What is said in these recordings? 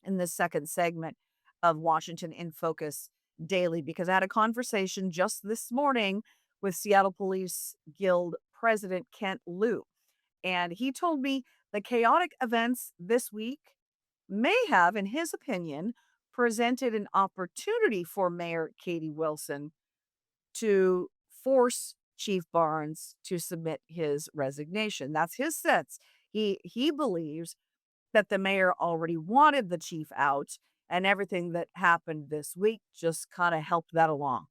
in this second segment of Washington in Focus Daily because I had a conversation just this morning with Seattle Police Guild President Kent Liu. And he told me the chaotic events this week may have, in his opinion, presented an opportunity for Mayor Katie Wilson to force Chief Barnes to submit his resignation. That's his sense. He believes that the mayor already wanted the chief out, and everything that happened this week just kind of helped that along.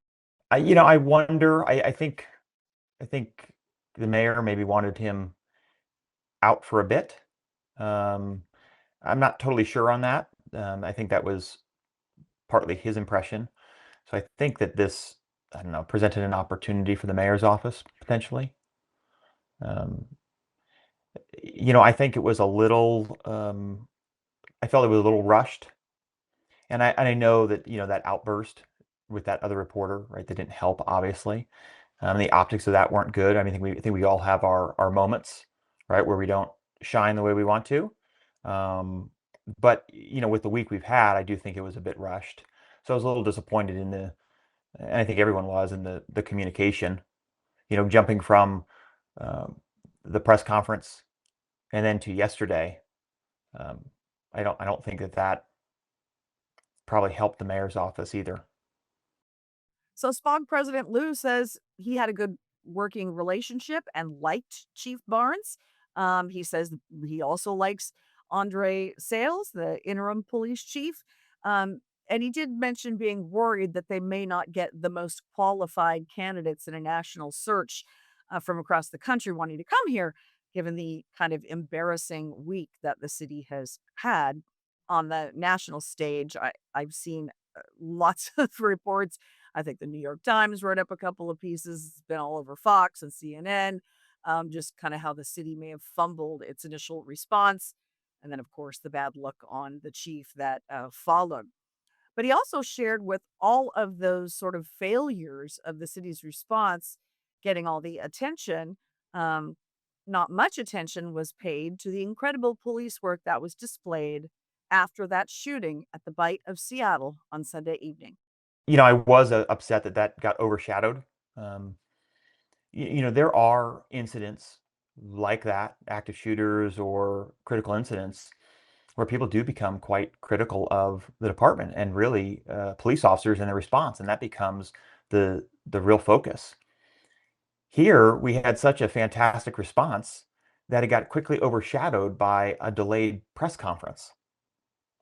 I wonder. I think the mayor maybe wanted him out for a bit. Um, I'm not totally sure on that. I think that was partly his impression. So I think that this, I don't know, presented an opportunity for the mayor's office potentially. Um, I think it was a little. I felt it was a little rushed, and I know that that outburst with that other reporter, right? That didn't help, obviously. The optics of that weren't good. I mean, I think we all have our moments, right, where we don't shine the way we want to. Um, but with the week we've had, I do think it was a bit rushed. So I was a little disappointed and I think everyone was in the communication. Jumping from um, the press conference and then to yesterday. Um, I don't think that probably helped the mayor's office either. So SPOG President Lou says he had a good working relationship and liked Chief Barnes. He says he also likes Andre Sales, the interim police chief. And he did mention being worried that they may not get the most qualified candidates in a national search from across the country wanting to come here, given the kind of embarrassing week that the city has had on the national stage. I've seen lots of reports. I think the New York Times wrote up a couple of pieces. It's been all over Fox and CNN, just kind of how the city may have fumbled its initial response. And then, of course, the bad luck on the chief that followed. But he also shared with all of those sort of failures of the city's response getting all the attention. Um, Not much attention was paid to the incredible police work that was displayed after that shooting at the Bite of Seattle on Sunday evening. I was upset that that got overshadowed. Um, there are incidents like that, active shooters or critical incidents, where people do become quite critical of the department and really police officers and their response, and that becomes the real focus. Here, we had such a fantastic response that it got quickly overshadowed by a delayed press conference,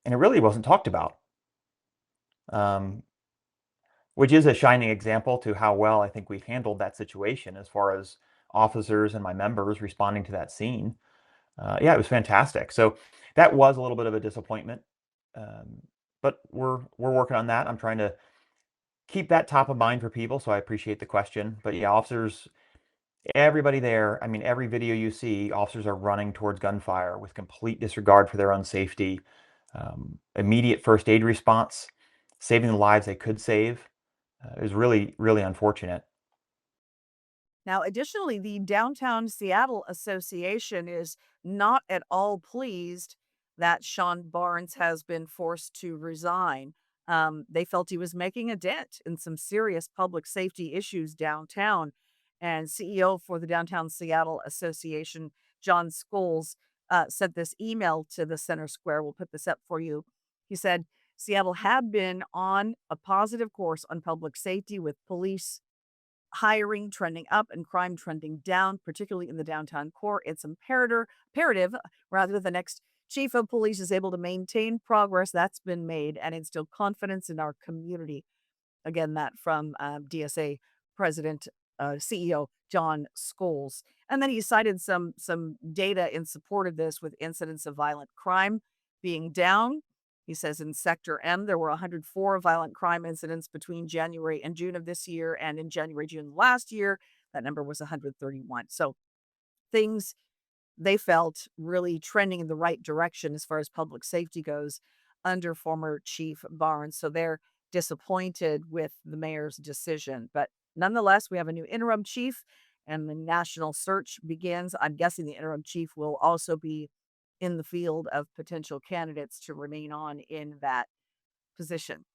and it really wasn't talked about. Um, which is a shining example to how well I think we've handled that situation as far as officers and my members responding to that scene. Yeah, it was fantastic. So that was a little bit of a disappointment, um, but we're working on that. I'm trying to keep that top of mind for people, so I appreciate the question. But yeah, officers, everybody there. I mean, every video you see, officers are running towards gunfire with complete disregard for their own safety, immediate first aid response, saving the lives they could save. It was really, really unfortunate. Now, additionally, the Downtown Seattle Association is not at all pleased that Shawn Barnes has been forced to resign. They felt he was making a dent in some serious public safety issues downtown. And CEO for the Downtown Seattle Association, John Scholes, sent this email to the Center Square. We'll put this up for you. He said, Seattle had been on a positive course on public safety with police hiring trending up and crime trending down, particularly in the downtown core. It's imperative rather the next chief of police is able to maintain progress that's been made and instill confidence in our community. Again, that from DSA President, CEO John Scholes. And then he cited some data in support of this with incidents of violent crime being down. He says in Sector M, there were 104 violent crime incidents between January and June of this year. And in January, June last year, that number was 131. So things they felt really trending in the right direction as far as public safety goes under former Chief Barnes. So they're disappointed with the mayor's decision. But nonetheless, we have a new interim chief and the national search begins. I'm guessing the interim chief will also be in the field of potential candidates to remain on in that position.